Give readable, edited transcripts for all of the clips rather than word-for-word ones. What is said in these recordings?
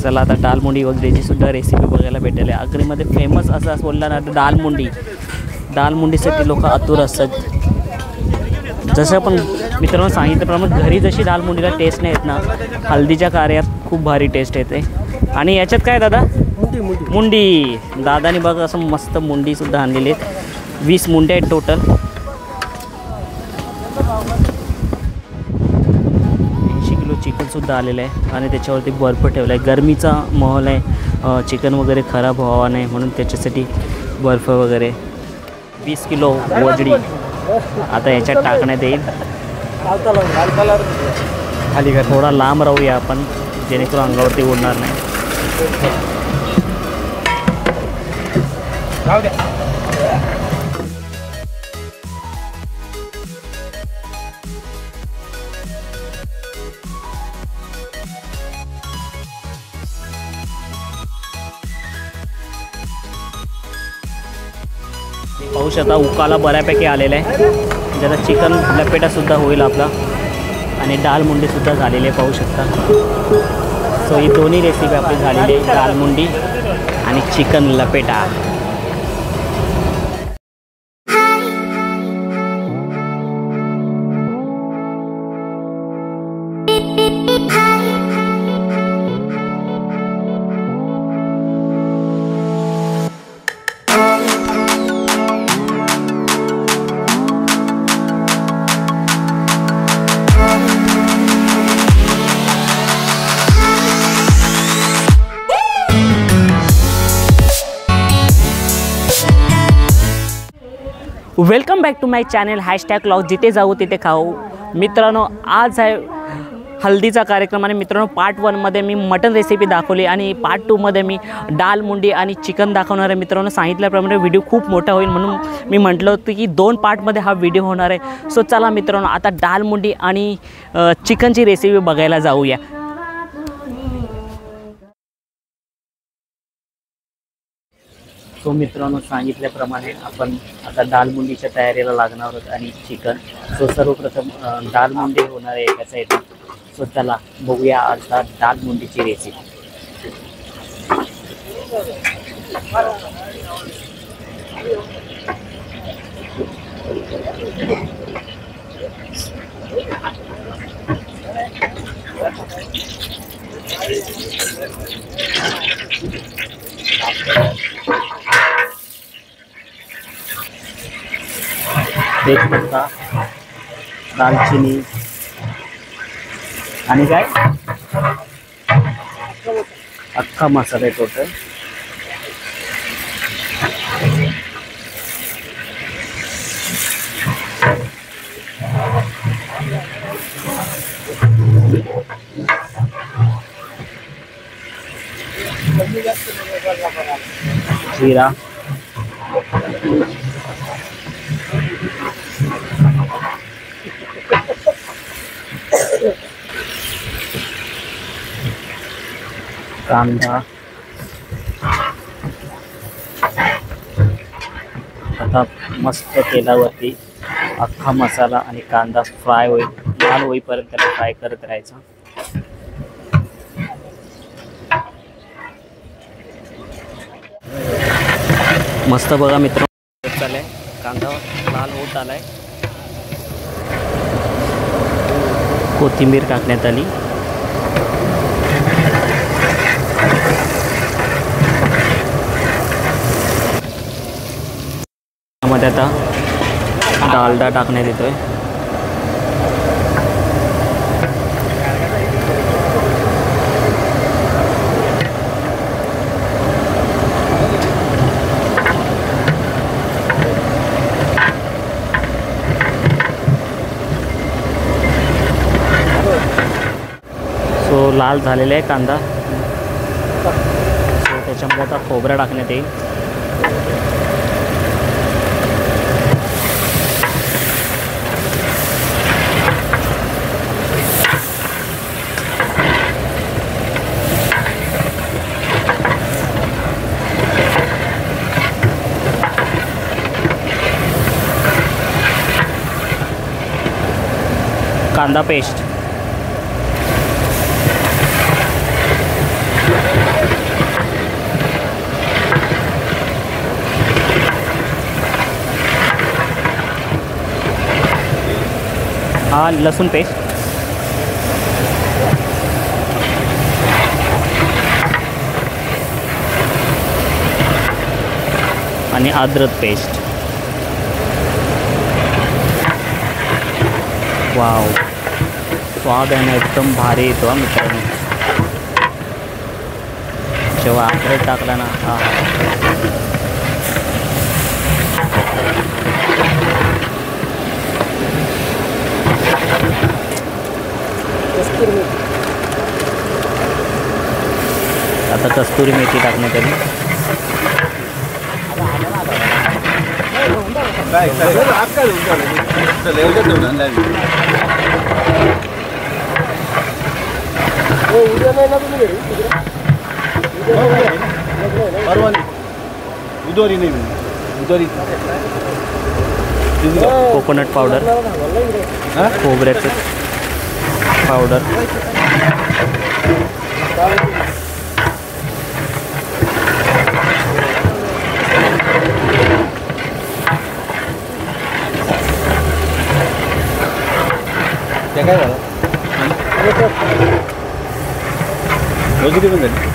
चला आता दाल-मुंडी वगैरेची सुद्धा रेसिपी बघायला भेटेल. आगरीमध्ये फेमस असं बोलला ना तर दाल-मुंडी. दाल-मुंडीसाठी लोक आतुर असतात. जसं पण मित्रांनो सांगितल्याप्रमाणे घरी जशी दाल-मुंडीला टेस्ट नाही येत ना, हल्दीच्या कार्यात खूप भारी टेस्ट येते. आणि याच्यात काय दादा? मुंडी. दादाने बघा असं मस्त मुंडीसुद्धा आणलेली आहेत. 20 मुंड्या आहेत टोटल. 80 किलो चिकनसुद्धा आलेलं आहे आणि त्याच्यावरती बर्फ ठेवला आहे. गरमीचा माहोल आहे, चिकन वगैरे खराब व्हावा नाही म्हणून त्याच्यासाठी बर्फ वगैरे. 20 किलो वजडी आता याच्यात टाकण्यात येईल. खाली थोडा लांब राहूया आपण जेणेकरून अंगावरती उडणार नाही. पाहू शकता उकाला बऱ्यापैकी आलेला आहे. ज्याला चिकन लपेटासुद्धा होईल आपला आणि दाल-मुंडीसुद्धा झालेली आहे पाहू शकता. सो ही दोन्ही रेसिपी आपली झालेली आहे, दाल-मुंडी आणि चिकन लपेटा. Welcome back to my channel #vlog. जिथे जाऊ तिथे खाऊ. मित्रांनो आज आहे हल्दीचा कार्यक्रम आणि मित्रांनो पार्ट 1मध्ये मी मटन रेसिपी दाखवली आणि पार्ट 2मध्ये मी दाल-मुंडी आणि चिकन दाखवणार आहे. मित्रांनो सांगितल्याप्रमाणे व्हिडिओ खूप मोठा होईल म्हणून मी म्हटलं होतं की 2 पार्टमध्ये हा व्हिडिओ होणार आहे. सो चला मित्रांनो आता दाल-मुंडी आणि चिकनची रेसिपी बघायला जाऊया. सो मित्रांनो सांगितल्याप्रमाणे आपण आता दाल-मुंडीच्या तयारीला लागणार आहोत आणि चिकन. सो सर्वप्रथम दाल-मुंडी होणार आहे एका साईडला. सो चला बघूया आता दाल-मुंडीची रेसिपी. तेजपत्ता, दालचिनी आणि काय अख्खा मसाला आहे टोटल. जीरा, कांदा. आता मस्त तेलावरती अख्खा मसाला आणि कांदा फ्राय होईल, लाल होईपर्यंत त्याला फ्राय करत राहायचं. मस्त बघा मित्रांनो चालय, कांदा लाल होत आलाय. कोथिंबीर टाकण्यात आली. मध्ये आता डालडा टाकण्यात येतोय. सो लाल झालेला आहे कांदा. सो त्याच्यामध्ये आता खोबरा टाकण्यात येईल. कांदा पेस्ट, हा लसूण पेस्ट, आणि अद्रक पेस्ट. वाव, स्वाद आहे ना एकदम भारी येतो हा मित्रांनो. जेव्हा अद्रक टाकला ना, हा आता कस्तुरी मेथी टाकण्यात आली. कोकोनट पावडर, खोबऱ्याचं पावडर, ते काय झालं वजडी पण झाली.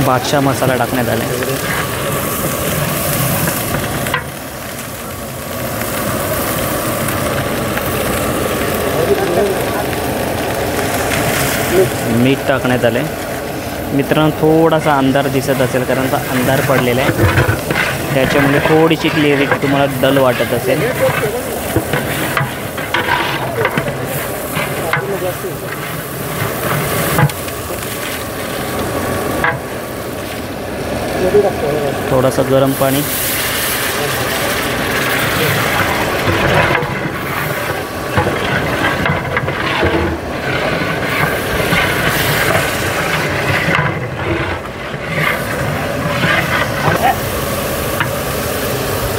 बादशाह मसाला टाकण्यात आला. मीठ टाकण्यात आले. मित्रांनो थोडासा अंधार दिसत असेल कारण का अंधार पडलेला आहे, त्याच्यामुळे थोडीशी क्लिअरिटी तुम्हाला डल वाटत असेल. थोडंसं गरम पाणी,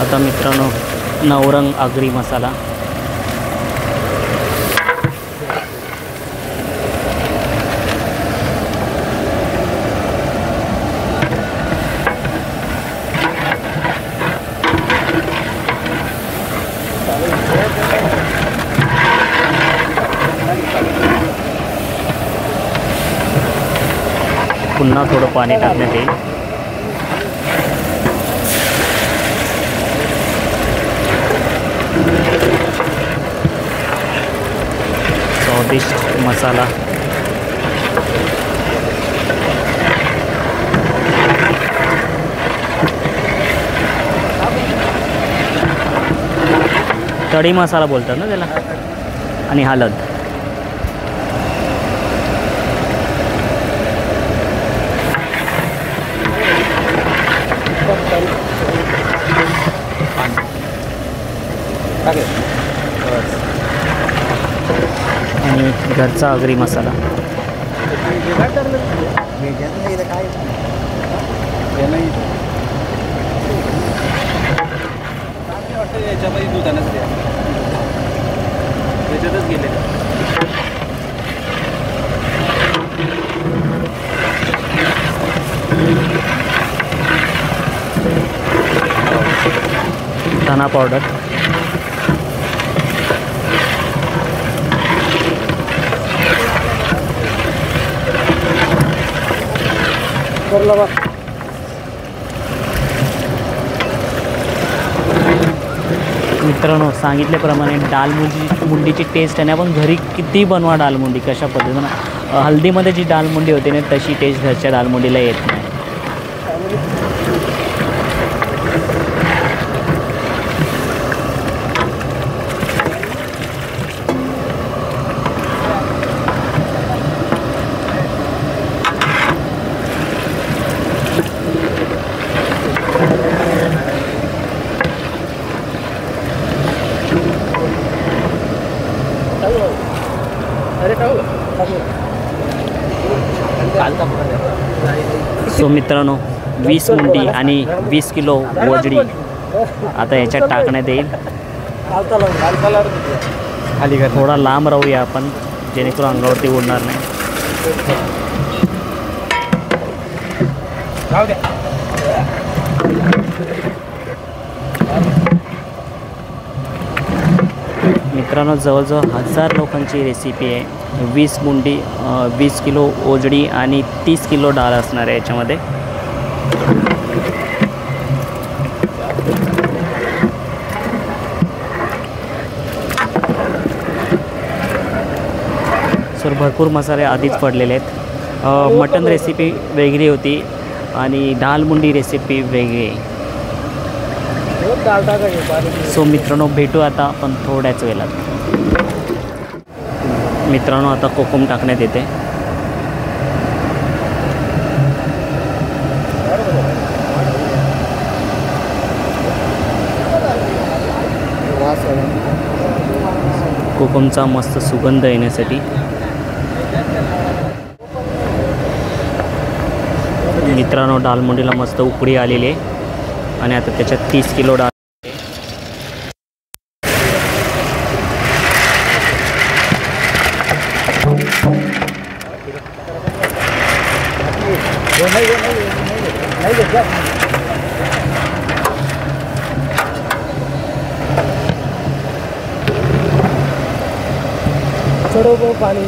आता मित्रांनो नवरंग आगरी मसाला, पुन्हा थोडं पाणी टाकण्यात येईल. स्वादिष्ट मसाला, कढी मसाला बोलतात ना त्याला, आणि हळद. आणि घरचा आगरी मसाला. याच्यामध्ये दुधानच द्या, त्याच्यातच गेले. धना पावडर, मित्रांनो सांगितल्याप्रमाणे मुंडीची टेस्ट आहे ना, आपण घरी किती बनवा मुंडी कशा पद्धतीनं, हल्दीमध्ये जी मुंडी होते ना तशी टेस्ट घरच्या मुंडीला येत नाही. सो मित्रांनो 20 मुंडी आणि 20 किलो वजडी आता याच्यात टाकण्यात येईल. थोडा लांब राहूया आपण, जेणेकरून अंगावरती उडणार नाही. मित्रांनो जवळजवळ 1000 लोकांची रेसिपी आहे. 20 मुंडी 20 किलो ओजडी आणि 30 किलो डाळ असणार आहे याच्यामध्ये. सर भरपूर मसाले आधीच पडलेले आहेत. मटन रेसिपी वेगळी होती आणि दाल मुंडी रेसिपी वेगळी आहे. सो मित्रांनो भेटू आता आपण थोड्याच वेळात. मित्रांनो आता कोकम टाकण्यात येते. कोकमचा मस्त सुगंध येण्यासाठी. मित्रांनो दालमुंडीला मस्त उकळी आलेली आहे आणि आता त्याच्यात 30 किलो डाळ. पाणी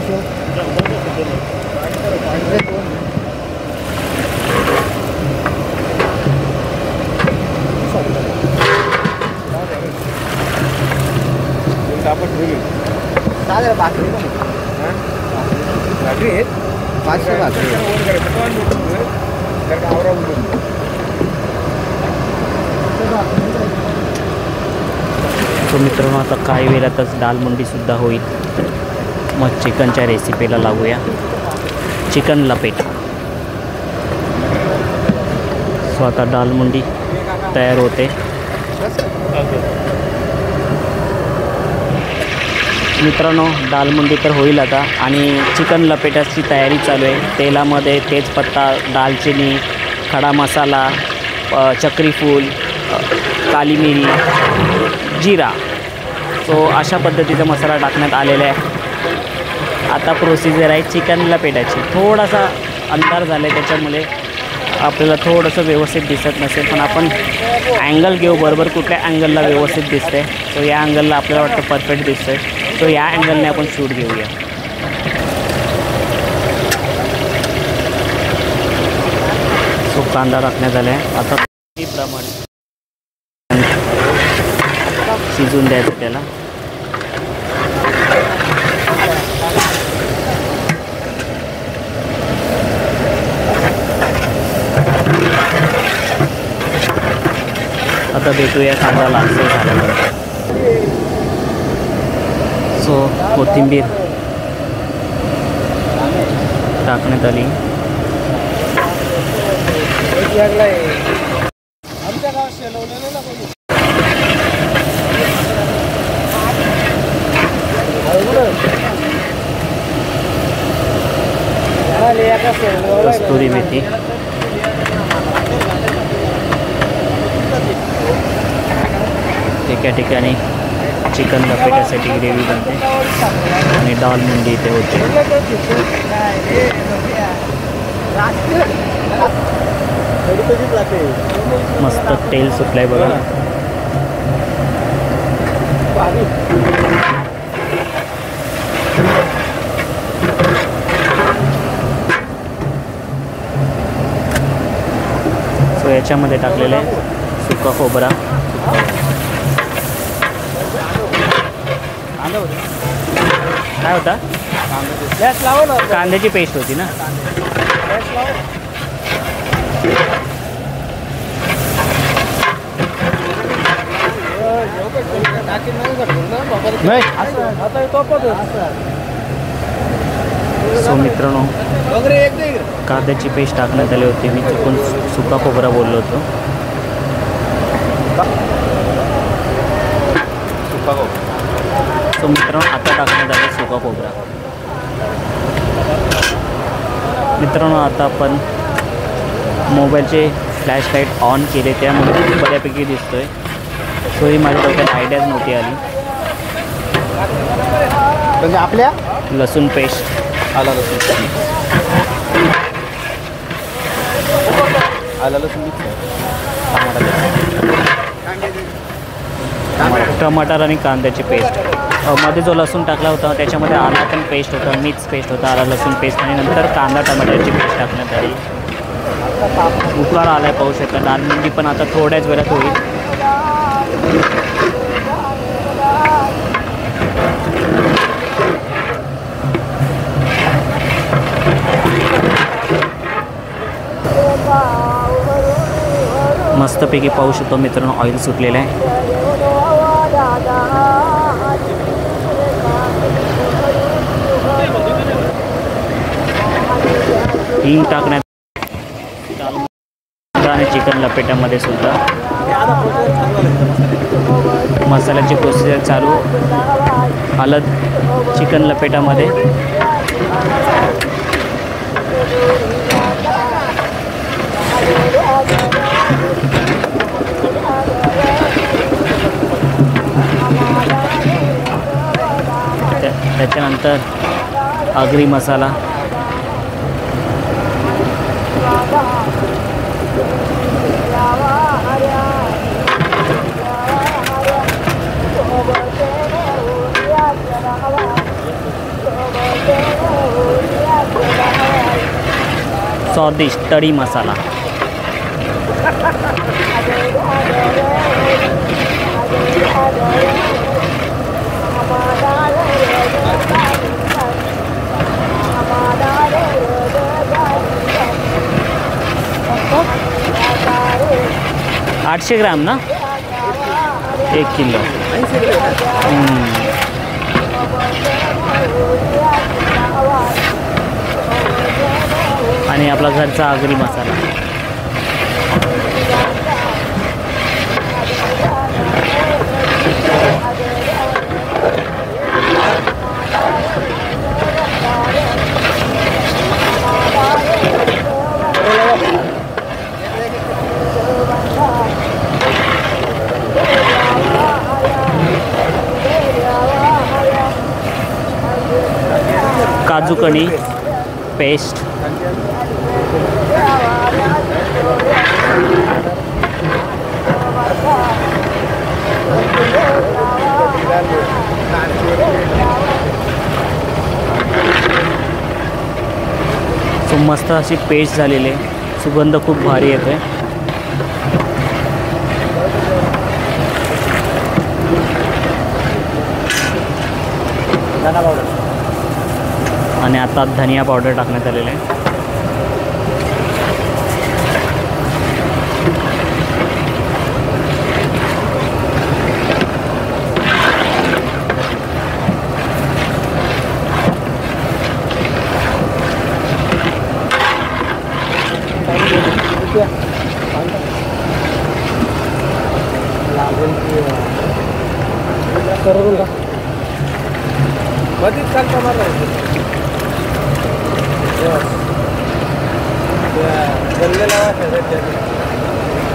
भाकरी आहेत 500 भाकरी. तो मित्रांनो आता काही वेळातच दालमुंडीसुद्धा होईल. मग चिकनच्या रेसिपीला लागूया. चिकन लपेट. सो आता दालमुंडी तयार होते. मित्रांनो दालमुंडी तर होईल आता आणि चिकन लपेटाची तयारी चालू आहे. तेलामध्ये तेजपत्ता, दालचिनी, खडा मसाला, चक्रीफूल, काली मिरी, जिरा. सो अशा पद्धतीचा मसाला टाकण्यात आलेला आहे. आता प्रोसिजर आहे चिकन लपेटाची. थोडासा अंधार झाला आहे त्याच्यामुळे आपल्याला थोडंसं व्यवस्थित दिसत नसेल, पण आपण अँगल घेऊ बरोबर कुठल्या अँगलला व्यवस्थित दिसते. सो या अँगलला आपल्याला वाटतं परफेक्ट दिसतंय. सो या अँगलने आपण शूट घेऊया. सो कांदा टाकण्यात आला आहे. आता प्रमाणे शिजून द्यायचं त्याला. आता भेटूया कांदा लालसर झाल्यानंतर. सो कोथिंबीर टाकण्यात आली. कस्तुरी मेथी. एका ठिकाणी चिकन लपेटासाठी ग्रेव्ही बनते आणि दालमुंडी इथे होते. मस्त तेल सुटलंय बघा. सो याच्यामध्ये टाकलेलं आहे सुका खोबरा, काय होता कांद्याची पेस्ट होती ना. सो मित्रांनो कांद्याची पेस्ट टाकण्यात आली होती. मी चुकून सुका खोबरा बोललो होतो. सो मित्रांनो आता टाकण्यात आले सुका खोबरा. मित्रांनो आता आपण मोबाईलचे फ्लॅशलाईट ऑन केले त्यामुळे बऱ्यापैकी दिसतोय. सो ही माझ्या डोक्यात आयडियाच नव्हती आली. म्हणजे आपल्या लसूण पेस्ट, आला लसूण आला लसूण मिक्स. टमाटर आणि कांद्याची पेस्ट, मध्ये जो लसूण टाकला होता त्याच्यामध्ये आला पण पेस्ट होता, मिक्स पेस्ट होता, आला लसूण पेस्ट आणि नंतर कांदा टमाटरची पेस्ट टाकण्यात आली. उकळा आलाय पाहू शकता. लाल मिरची पण आता थोड्याच वेळात होईल. मस्तपैकी पाहू शकतो मित्रांनो, ऑइल सुटलेलं आहे. हिंग टाकण्यात आणि चिकन लपेट्यामध्ये सुद्धा मसाल्याची प्रोसिजर चालू. हळद चिकन लपेटामध्ये, त्याच्यानंतर आगरी मसाला, स्वादिष्ट तळी मसाला, $800 ग्राम ना, 1 किलो. आणि आपला घरचा आगरी मसाला. काजू कणी पेस्ट, सो मस्त अशी पेस्ट झालेली आहे. सुगंध खूप भारी येतोय. आणि आता धनिया पावडर टाकण्यात आलेलं आहे.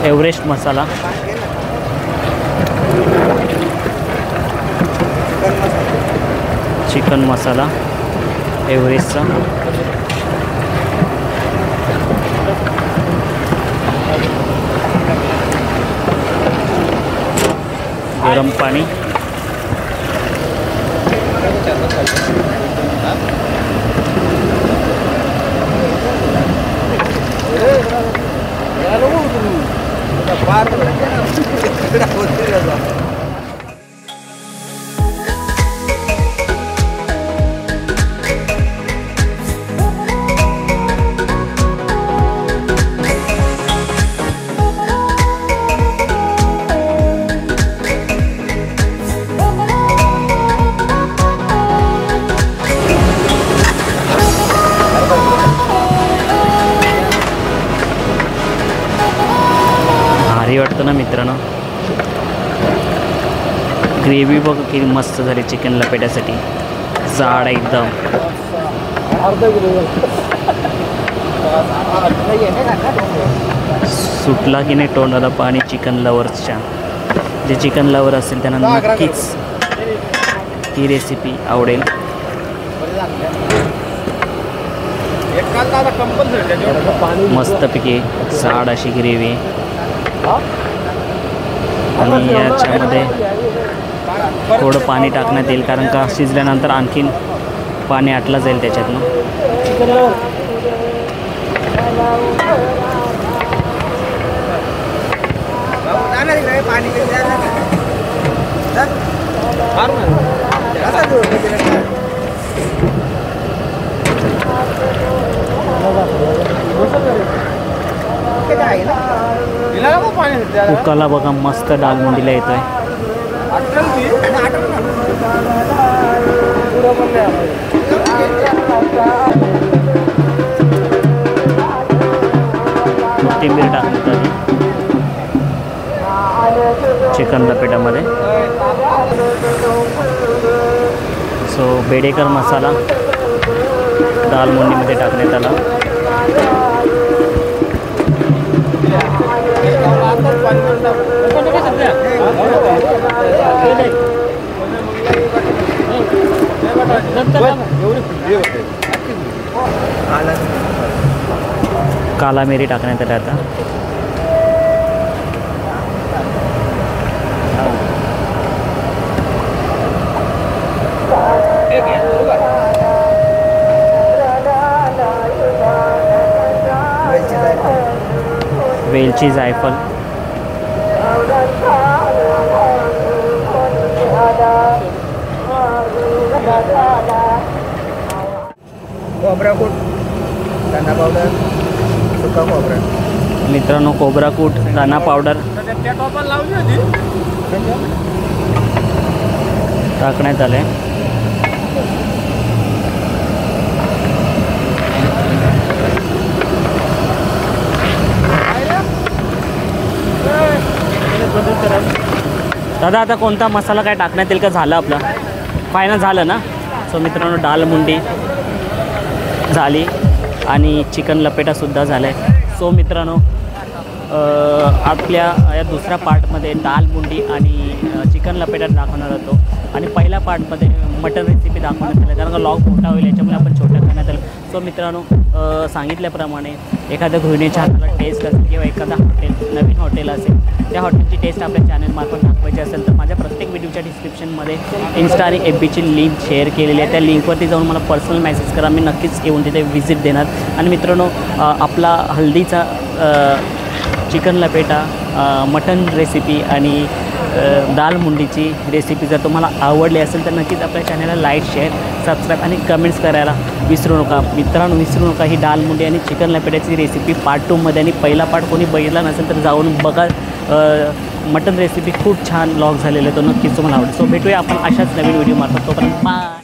एव्हरेस्ट मसाला, चिकन मसाला एव्हरेस्टचा, गरम पाणी, भारी वाटतं ना मित्रांनो. ग्रेव्ही बघ किती मस्त झाली चिकन लपेट्यासाठी. जाड एकदम. सुटला की नाही तोंडाला पाणी चिकन लवर्सच्या. जे चिकन लवर असेल त्यांना नक्कीच ही रेसिपी आवडेल. मस्तपैकी जाड अशी ग्रेव्ही. आणि याच्यामध्ये थोडं पाणी टाकण्यात येईल, कारण का शिजल्यानंतर आणखीन पाणी आटलं जाईल त्याच्यातनं. उकाला बघा मस्त डालमुंडीला येतोय. कोथिंबीर टाकण्यात आली चिकन लपेटामध्ये. सो बेडेकर मसाला दालमुंडीमध्ये टाकण्यात आला. काला मिरी टाकण्यात आली आता. वेलची जायफळ खोबराकूट धना पावडर सुका खोबरा. मित्रांनो खोबराकूट धना पावडर टाकण्यात आले. दादा आता कोणता मसाला काय टाकण्यात येईल का? झालं आपलं फायनल झालं ना. सो मित्रांनो दालमुंडी झाली आणि चिकन लपेटासुद्धा झालं आहे. सो मित्रांनो आपल्या या दुसऱ्या पार्टमध्ये दालमुंडी आणि चिकन लपेटा दाखवणार होतो आणि पहिल्या पार्टमध्ये मटन रेसिपी दाखवण्यात आली, कारण का लॉग मोठा होईल याच्यामुळे आपण छोट्या करण्यात आलं. सो मित्रांनो सांगितल्याप्रमाणे एखाद्या गृहिणीच्या हाताला टेस्ट असेल किंवा एखादा नवीन हॉटेल असेल, त्या हॉटेलची टेस्ट आपल्या चॅनलमार्फत दाखवायची असेल तर माझ्या प्रत्येक व्हिडिओच्या डिस्क्रिप्शनमध्ये इन्स्टा आणि FBची लिंक शेअर केलेली आहे. त्या लिंकवरती जाऊन मला पर्सनल मेसेज करा, मी नक्कीच येऊन तिथे व्हिजिट देणार. आणि मित्रांनो आपला हल्दीचा चिकन लपेटा, मटन रेसिपी आणि दालमुंडीची रेसिपी जर तुम्हाला आवडली असेल तर नक्कीच आपल्या चॅनलला लाईक, शेअर, सबस्क्राईब आणि कमेंट्स करायला विसरू नका. मित्रांनो विसरू नका, ही दालमुंडी आणि चिकन लपेट्याची रेसिपी पार्ट 2मध्ये आणि पहिला पार्ट कोणी बघितला नसेल तर जाऊन बघा. मटन रेसिपी खूप छान व्लॉग झालेलं आहे, तो नक्कीच तुम्हाला आवडेल. सो भेटूया आपण अशाच नवीन व्हिडिओ मार्फत. तोपर्यंत बाय.